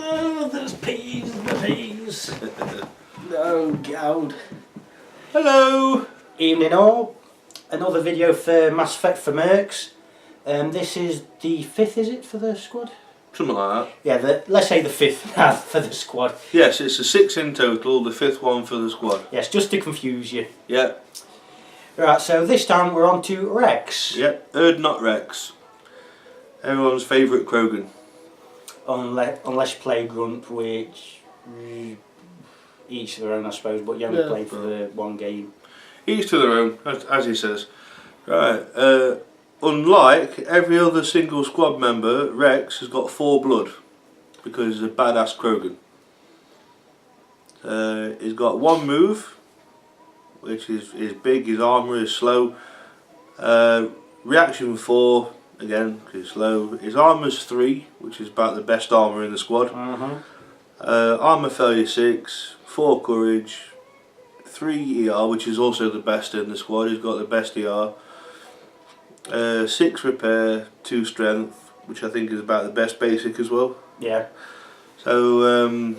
Oh, there's peas, the peas. Oh God. Hello. Evening all. Another video for Mass Effect for MERCS. This is the 5th, is it, for the squad? Something like that. Yeah, let's say the 5th now for the squad. Yes, it's a 6 in total, the 5th one for the squad. Yes, just to confuse you. Yeah. Right, so this time we're on to Wrex. Yep, not Wrex. Everyone's favourite Krogan. Unless you play grunt, which each to their own I suppose, but you only play for the one game. Each to their own, as he says. Right, unlike every other single squad member, Wrex has got 4 blood because he's a badass Krogan. He's got 1 move, which is big, his armour is slow. Reaction 4, again, because he's slow. His armour's 3, which is about the best armour in the squad. Armour failure 6, 4 courage, 3 ER, which is also the best in the squad. He's got the best ER. 6 repair, 2 strength, which I think is about the best basic as well. Yeah. So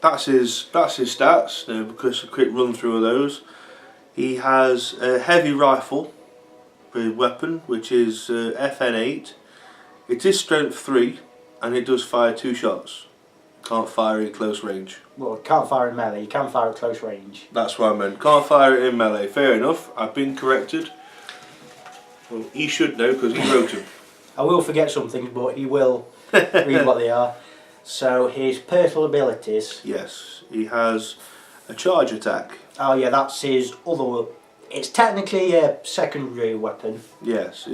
that's his stats. Because a quick run through of those. He has a heavy rifle for his weapon, which is FN8. It is strength 3, and it does fire 2 shots. Can't fire it at close range. Well, can't fire in melee, you can fire at close range. That's what I meant. Can't fire it in melee. Fair enough. I've been corrected. Well, he should know because he wrote them. I will forget something, but he will read what they are. So his personal abilities. Yes, he has a charge attack. Oh yeah, that's his other. It's technically a secondary weapon. Yes,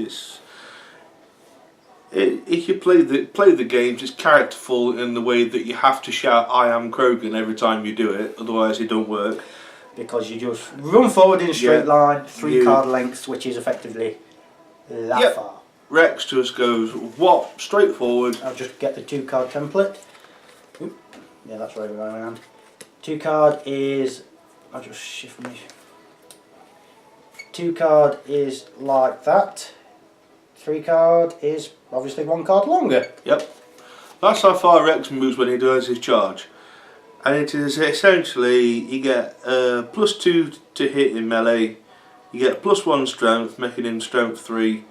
if you play the games, it's characterful in the way that you have to shout "I am Krogan" every time you do it, otherwise it don't work. Because you just run forward in a straight line, 3 card lengths, which is effectively that far. Wrex just goes whop straight forward. I'll just get the 2 card template. Oop. Yeah, that's right around. 2 card is. I'll just shift me. 2 card is like that. 3 card is obviously 1 card longer. Yep. That's how far Wrex moves when he does his charge. And it is essentially, you get +2 to hit in melee, you get +1 strength, making him strength 3,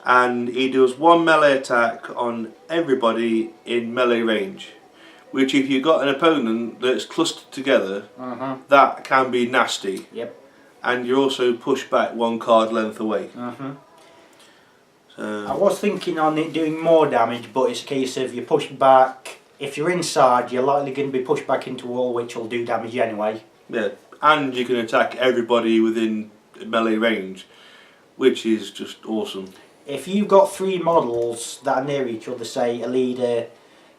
and he does 1 melee attack on everybody in melee range. Which if you've got an opponent that's clustered together, that can be nasty. Yep. And you're also pushed back 1 card length away. So I was thinking on it doing more damage, but it's a case of you push back. If you're inside, you're likely going to be pushed back into a wall, which will do damage anyway. Yeah, and you can attack everybody within melee range, which is just awesome. If you've got 3 models that are near each other, say a leader,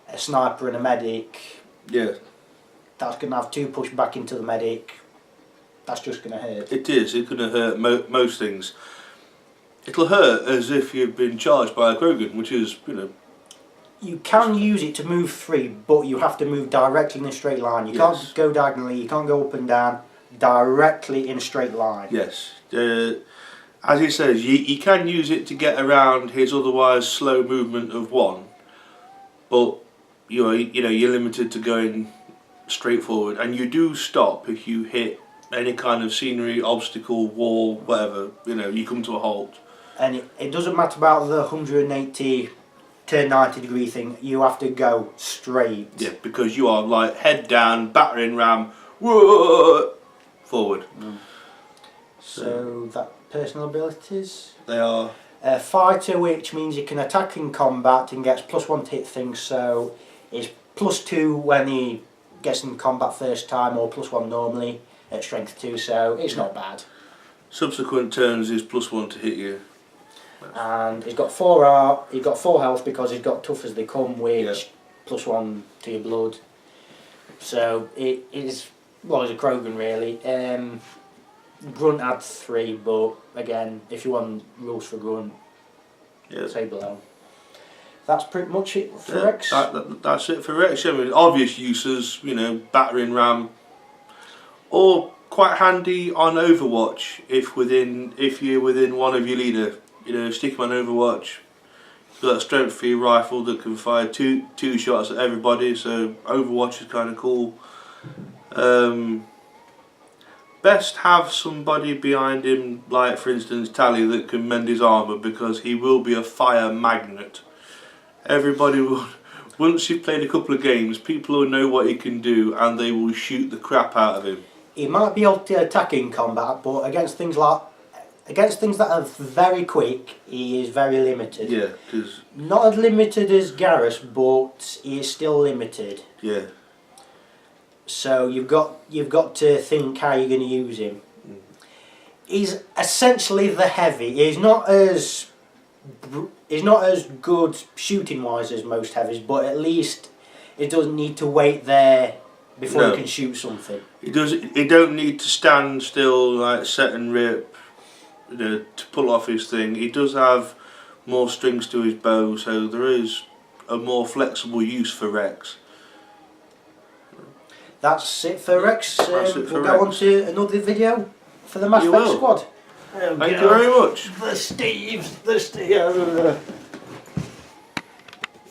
a sniper and a medic, that's going to have 2 push back into the medic. That's just going to hurt. It is, it's going to hurt most things. It'll hurt as if you've been charged by a Krogan, which is, You can use it to move 3, but you have to move directly in a straight line. You can't go diagonally, you can't go up and down, directly in a straight line. Yes. As he says, you can use it to get around his otherwise slow movement of 1, but you're limited to going straight forward, and you do stop if you hit any kind of scenery, obstacle, wall, whatever. You come to a halt. And it doesn't matter about the 180 turn 90 degree thing. You have to go straight. Yeah, because you are like head down, battering ram, whoa, forward. So that personal abilities. They are fighter, which means you can attack in combat and gets +1 to hit things. So it's +2 when he gets in combat first time, or +1 normally at strength 2. So it's not bad. Subsequent turns is +1 to hit you. And he's got 4 he's got 4 health because he's got tough as they come, which +1 to your blood. So it is, well, he's a Krogan really. Grunt adds 3, but again, if you want rules for Grunt, say below. That's pretty much it for Wrex. That's it for Wrex. I mean, obvious uses, battering ram, or quite handy on Overwatch if you're within one of your leader. Stick him on Overwatch. got a strength 3 rifle that can fire two shots at everybody, so Overwatch is kind of cool. Best have somebody behind him, like for instance Tally, that can mend his armour, because he will be a fire magnet. Everybody will, once you've played a couple of games, people will know what he can do and they will shoot the crap out of him. He might be able to attack in combat, but against things that are very quick, he is very limited. Yeah, because not as limited as Garrus, but he is still limited. Yeah. So you've got to think how you're going to use him. He's essentially the heavy. He's not as good shooting wise as most heavies, but at least he doesn't need to wait there before he can shoot something. He don't need to stand still, like set and rip, to pull off his thing. He does have more strings to his bow, so there is a more flexible use for Wrex. That's it for Wrex. We'll go Wrex. on to another video for the Mass Effect squad. Thank you very much. The Steve.